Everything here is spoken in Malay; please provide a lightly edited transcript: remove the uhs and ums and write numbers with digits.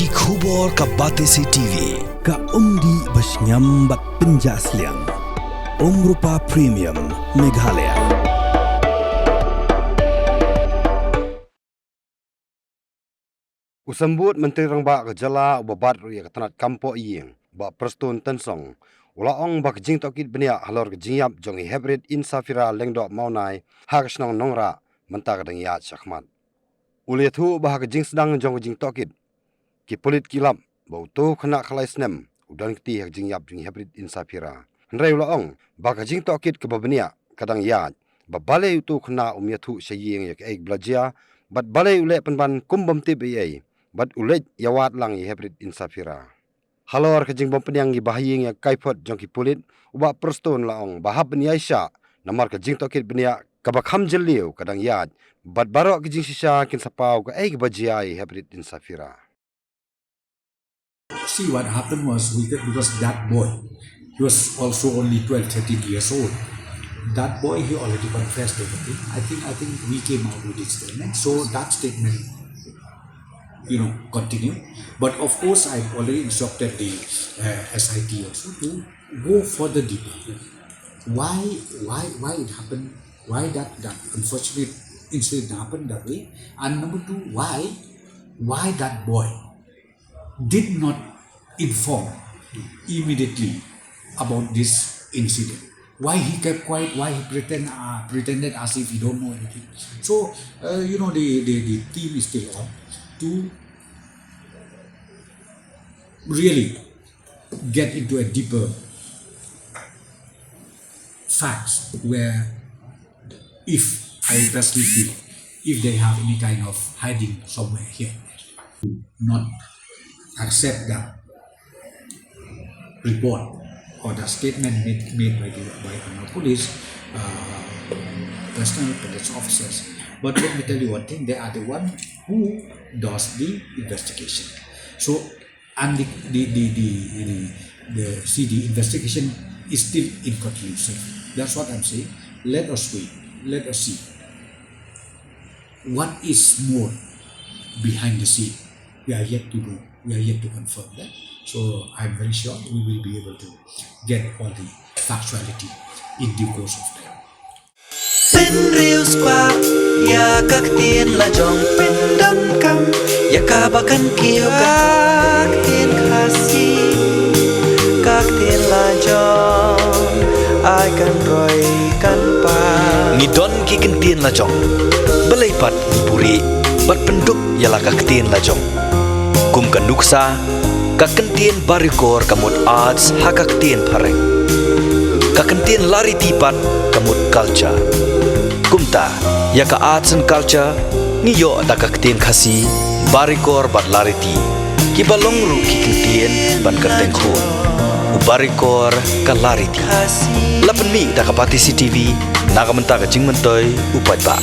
Ki khubor ka Batesi TV ka umdi basnyam bat penjasliang Rupa Premium Meghalaya. Usambut Menteri Rangba Kejala ubabat ruya ketanat kampo iyeng ba Preston Tensong ulaong ba kejing Tohkit Bniah halor kejingyap jongi hybrid insafira lengdok maunai hakasnong nongra mentah kadang Iathuh syakmat. Iathuh bah kejing sedang jong kejing Tohkit ki Pulit kilap ba utuh Khynnah khalai Snem udan keti kejingyap jongi hybrid insafira. Henrai ulaong ba kejing Tohkit ke Bniah kadang Iathuh ba Balei utuh Khynnah Iathuh syaying yak eik belajar bat Balei ulek penban kumbam tip ai bat ulet yawat lang i hybrid insafira. Halor kejing bom penyang i bahaying ya kaipot jong ki Pulit uba Preston laong bahab Bniah sya namar kejing Tohkit Bniah kabakham jeliu kadang Iathuh bat barok kejing sisa kin sapau ka ai bajiai hybrid insafira. See, what happened was because that boy, he was also only 12-13 years old. That boy, he already confessed everything. I think we came out with his statement. So that statement, continue. But of course, I've already instructed the SIT also to go further deeper. Why it happened? Why that unfortunate incident happened that way? And number two, why that boy did not inform immediately about this incident? Why he kept quiet? Why he pretended as if he don't know anything? So the team is still on to really get into a deeper facts where if I personally feel if they have any kind of hiding somewhere here, not accept that report or the statement made by our police personnel, police officers. But let me tell you one thing: they are the one who does the investigation. So, and the investigation is still inconclusive. That's what I'm saying. Let us wait. Let us see what is more behind the scene. We are yet to know. We are yet to confirm that. So I'm very sure we will be able to get all the factuality in due course of time. Pen riu squat ya các tiên là dòng pen đâm cam ya cả ba căn kiêu các tiên khasi các tiên là dòng ai kan roi kan pa ngidon ki kan tiên là dòng belai pat puri bat penduk ya la các tiên là dòng kum kan nuksa kakentien barikor kamut arts hakakentien pareng kakentien lari tipat kamut culture kumta ya ka arts and culture niyo da kakentien khasi barikor bat lari ti ki balong ru ki kentien ban kateng khun u barikor ka lari ti lapen mi da ka Batesi TV naga menta ka jingmentoi upat ba